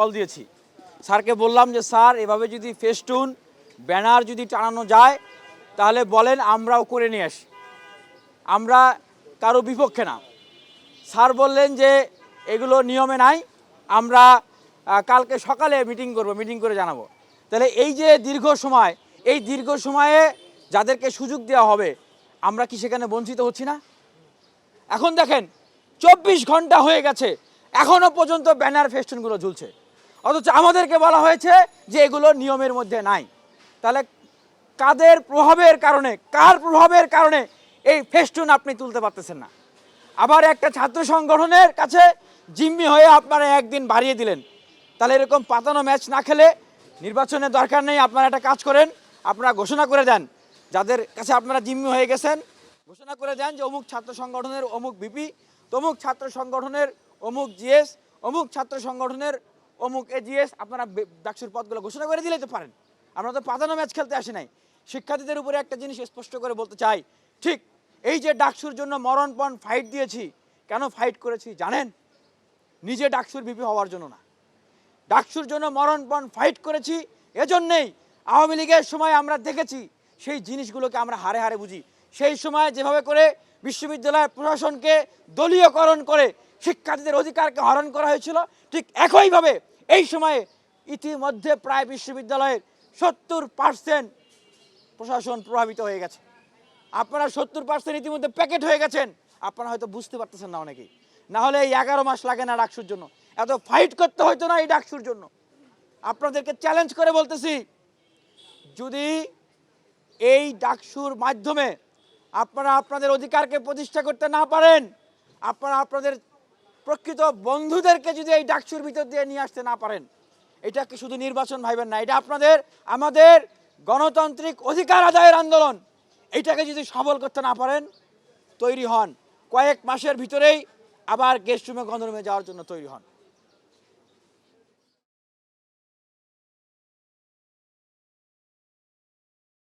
Call দিয়েছি, স্যারকে বললাম যে স্যার এভাবে যদি ফেস্টুন ব্যানার যদি টানানো যায় তাহলে বলেন আমরাও করে নিয়ে আসি, আমরা কারো বিপক্ষে না। স্যার বললেন যে এগুলো নিয়মে নাই, আমরা কালকে সকালে মিটিং করব, মিটিং করে জানাবো। তাহলে এই যে দীর্ঘ সময়ে যাদেরকে সুযোগ দেওয়া হবে আমরা কি সেখানে বঞ্চিত হচ্ছি না? এখন দেখেন 24 ঘন্টা হয়ে গেছে, এখনো পর্যন্ত ব্যানার ফেস্টুনগুলো ঝুলছে, অথচ আমাদেরকে বলা হয়েছে যে এগুলো নিয়মের মধ্যে নাই। তাহলে কার প্রভাবের কারণে এই ফেস্টুন আপনি তুলতে পারতেছেন না? আবার একটা ছাত্র সংগঠনের কাছে জিম্মি হয়ে আপনারা একদিন বাড়িয়ে দিলেন। তাহলে এরকম পাতানো ম্যাচ না খেলে নির্বাচনের দরকার নেই, আপনারা একটা কাজ করেন, আপনারা ঘোষণা করে দেন যাদের কাছে আপনারা জিম্মি হয়ে গেছেন, ঘোষণা করে দেন যে অমুক ছাত্র সংগঠনের অমুক ভিপি, তমুক ছাত্র সংগঠনের অমুক জিএস, অমুক ছাত্র সংগঠনের অমুক এজিএস, আপনারা ডাকসুর পদগুলো ঘোষণা করে দিলেই তো পারেন। আমরা তো পাতানো ম্যাচ খেলতে আসি নাই। শিক্ষার্থীদের উপরে একটা জিনিস স্পষ্ট করে বলতে চাই, ঠিক এই যে ডাকসুর জন্য মরণপণ ফাইট দিয়েছি, কেন ফাইট করেছি জানেন? নিজে ডাকসুর ভিপি হওয়ার জন্য না, ডাকসুর জন্য মরণপণ ফাইট করেছি এজন্যেই আওয়ামী লীগের সময় আমরা দেখেছি সেই জিনিসগুলোকে আমরা হারে হারে বুঝি। সেই সময় যেভাবে করে বিশ্ববিদ্যালয় প্রশাসনকে দলীয়করণ করে শিক্ষার্থীদের অধিকারকে হরণ করা হয়েছিল, ঠিক একইভাবে এই সময়ে ইতিমধ্যে প্রায় বিশ্ববিদ্যালয়ের 70% প্রশাসন প্রভাবিত হয়ে গেছে। আপনারা 70% ইতিমধ্যে প্যাকেট হয়ে গেছেন, আপনারা হয়তো বুঝতে পারতেছেন না অনেকেই। না হলে এই 11 মাস লাগে না ডাকসুর জন্য, এত ফাইট করতে হইতো না এই ডাকসুর জন্য। আপনাদেরকে চ্যালেঞ্জ করে বলতেছি, যদি এই ডাকসুর মাধ্যমে আপনারা আপনাদের অধিকারকে প্রতিষ্ঠা করতে না পারেন, আপনারা আপনাদের প্রকৃত বন্ধুদেরকে যদি এই ডাকসুর ভিতর দিয়ে নিয়ে আসতে না পারেন, এটাকে শুধু নির্বাচন ভাইবেন না, এটা আমাদের গণতান্ত্রিক অধিকার আদায়ের আন্দোলন। এইটাকে যদি সবল করতে না পারেন, তৈরি হন কয়েক মাসের ভিতরেই আবার গেস্ট রুমে গণরুমে যাওয়ার জন্য তৈরি হন।